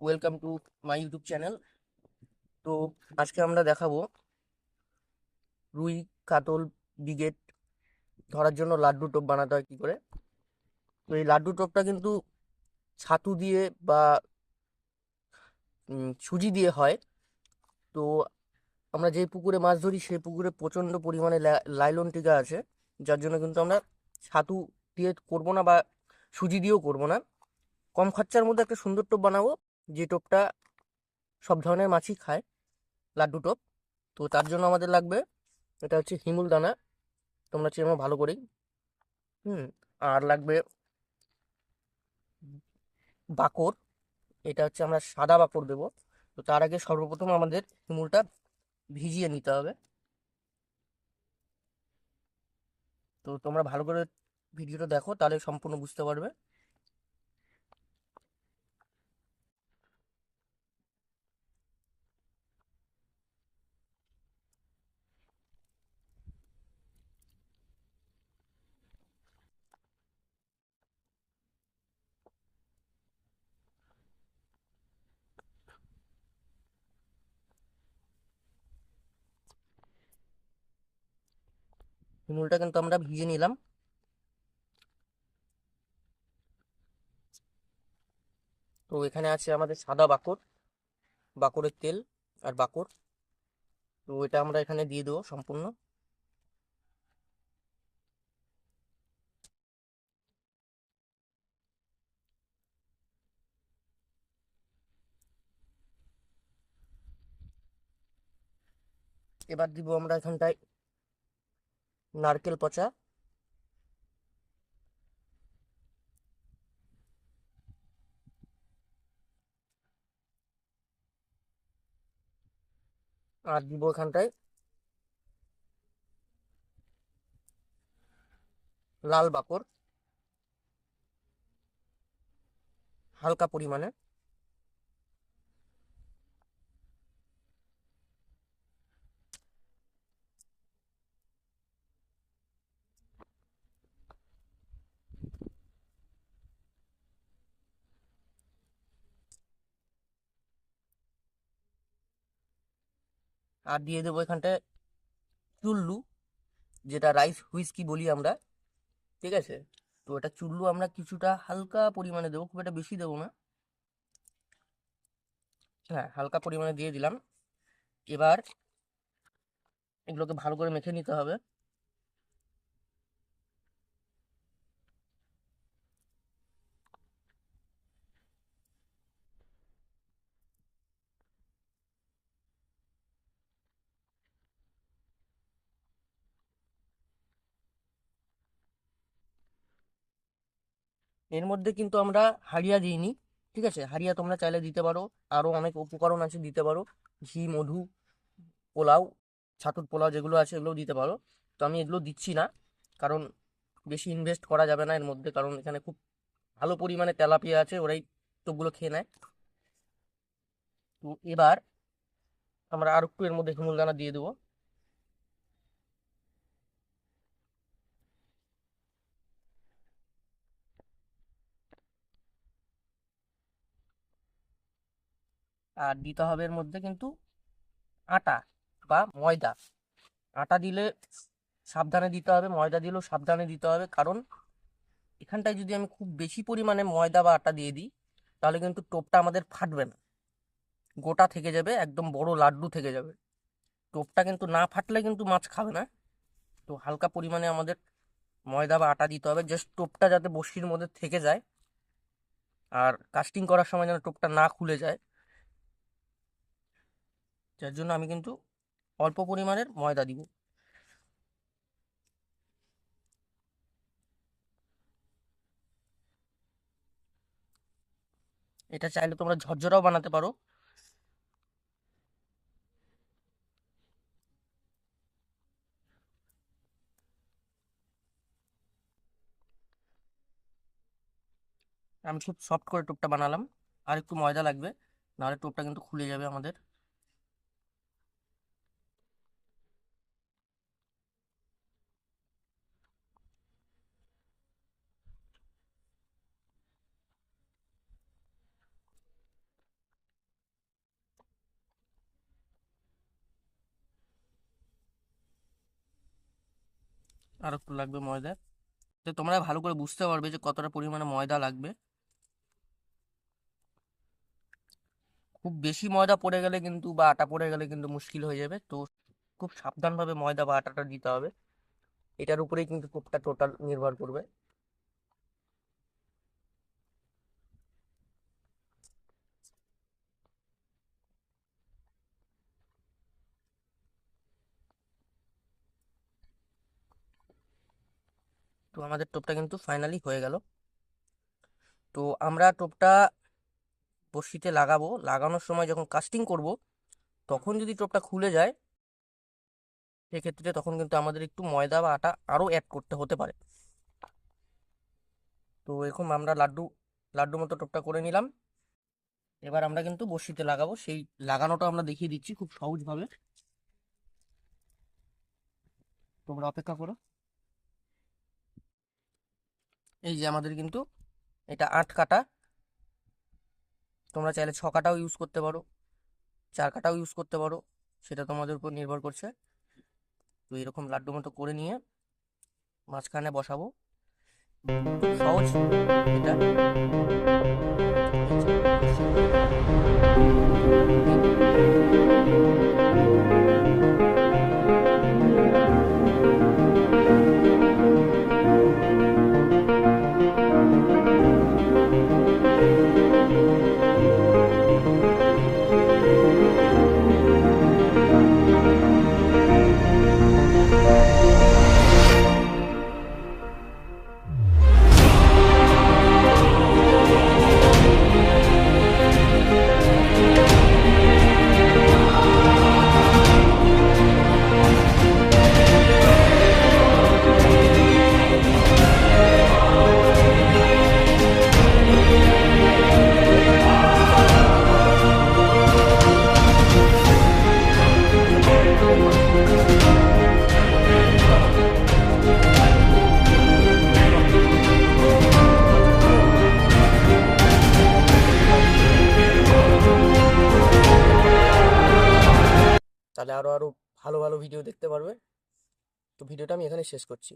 Welcome to my YouTube channel. তো আজকে আমরা দেখাবো রুই কাতল ব্রিগেড ধরার জন্য লাড্ডু টোপ বানাতে হয় কি করে। তো এই লাড্ডু টোপটা কিন্তু ছাতু দিয়ে বা সুজি দিয়ে হয়। তো আমরা যে পুকুরে মাছ ধরি সেই পুকুরে প্রচণ্ড পরিমাণে লাইলন টিকা আছে, যার জন্য কিন্তু আমরা ছাতু দিয়ে করবো না বা সুজি দিয়েও করবো না। কম খরচার মধ্যে একটা সুন্দর টোপ বানাবো, যে টোপটা সব ধরনের মাছই খায়, লাড্ডু টোপ। তো তার জন্য আমাদের লাগবে, এটা হচ্ছে হিমুল দানা, তোমরা চেনো ভালো করেই। হুম। আর লাগবে বাকর, এটা হচ্ছে আমরা সাদা বাকর দেবো। তো তার আগে সর্বপ্রথম আমাদের হিমুলটা ভিজিয়ে নিতে হবে। তো তোমরা ভালো করে ভিডিওটা দেখো, তাহলে সম্পূর্ণ বুঝতে পারবে। হিমুলটা কিন্তু আমরা ভিজিয়ে নিলাম। তো এখানে আছে আমাদের সাদা বাকর, বাকরের তেল আর বাকর। তো এটা আমরা এখানে দিয়ে দেবো সম্পূর্ণ। এবার দিব আমরা এখানটায় নারকেল পচা, আর দিব এখানটায় লাল বাকর হালকা পরিমাণে। আর দিয়ে দেবো এখানটায় চুল্লু, যেটা রাইস হুইস্কি বলি আমরা, ঠিক আছে। তো এটা চুল্লু আমরা কিছুটা হালকা পরিমাণে দেবো, খুব একটা বেশি দেবো না। হ্যাঁ, হালকা পরিমাণে দিয়ে দিলাম। এবার এগুলোকে ভালো করে মেখে নিতে হবে। এর মধ্যে কিন্তু আমরা হারিয়া দিইনি, ঠিক আছে। হারিয়া তোমরা চাইলে দিতে পারো, আরো অনেক উপকরণ আছে দিতে পারো, ঘি, মধু, পোলাও, ছাতুর পোলাও যেগুলো আছে এগুলো দিতে পারো। তো আমি এগুলো দিচ্ছি না, কারণ বেশি ইনভেস্ট করা যাবে না এর মধ্যে, কারণ এখানে খুব ভালো পরিমাণে তেলাপিয়া আছে, ওরাই টোপগুলো খেয়ে নেয়। তো এবার আমরা আর একটু এর মধ্যে হিমুল দানা দিয়ে দেবো। আর দিতে হবে এর মধ্যে কিন্তু আটা বা ময়দা। আটা দিলে সাবধানে দিতে হবে, ময়দা দিলেও সাবধানে দিতে হবে, কারণ এখানটায় যদি আমি খুব বেশি পরিমাণে ময়দা বা আটা দিয়ে দিই, তাহলে কিন্তু টোপটা আমাদের ফাটবে না, গোটা থেকে যাবে, একদম বড় লাড্ডু থেকে যাবে। টোপটা কিন্তু না ফাটলে কিন্তু মাছ খাবে না। তো হালকা পরিমাণে আমাদের ময়দা বা আটা দিতে হবে, জাস্ট টোপটা যাতে বড়শির মধ্যে থেকে যায়, আর কাস্টিং করার সময় যেন টোপটা না খুলে যায়, যার জন্য আমি কিন্তু অল্প পরিমাণের ময়দা দিব। এটা চাইলে তোমরা ঝরঝরাও বানাতে পারো। আমি খুব সফট করে টোপটা বানালাম, আর একটু ময়দা লাগবে, নাহলে টোপটা কিন্তু খুলে যাবে আমাদের। আর একটু লাগবে ময়দা। তো তোমরা ভালো করে বুঝতে পারবে যে কতটা পরিমাণে ময়দা লাগবে। খুব বেশি ময়দা পড়ে গেলে কিন্তু বা আটা পড়ে গেলে কিন্তু মুশকিল হয়ে যাবে। তো খুব সাবধানভাবে ময়দা বা আটাটা দিতে হবে। এটার উপরেই কিন্তু টোপটা টোটাল নির্ভর করবে। তো আমাদের টোপটা কিন্তু ফাইনালি হয়ে গেল। তো আমরা টোপটা বড়শিতে লাগাবো, লাগানোর সময় যখন কাস্টিং করব তখন যদি টোপটা খুলে যায় সেক্ষেত্রে তখন কিন্তু আমাদের একটু ময়দা বা আটা আরও অ্যাড করতে হতে পারে। তো এরকম আমরা লাড্ডু লাড্ডু মতো টোপটা করে নিলাম। এবার আমরা কিন্তু বড়শিতে লাগাবো, সেই লাগানোটা আমরা দেখিয়ে দিচ্ছি খুব সহজভাবে। তোমরা অপেক্ষা করো। এই যে আমাদের কিন্তু এটা 8 কাটা, তোমরা চাইলে 6 কাটাও ইউজ করতে পারো, 4 কাটাও ইউজ করতে পারো, সেটা তোমাদের উপর নির্ভর করছে। তো এরকম লাড্ডু মতো করে নিয়ে মাঝখানে বসাবো, খুব সহজ এটা। তাহলে আরো আরো ভালো ভালো ভিডিও দেখতে পারবে। তো ভিডিওটা আমি এখানে শেষ করছি।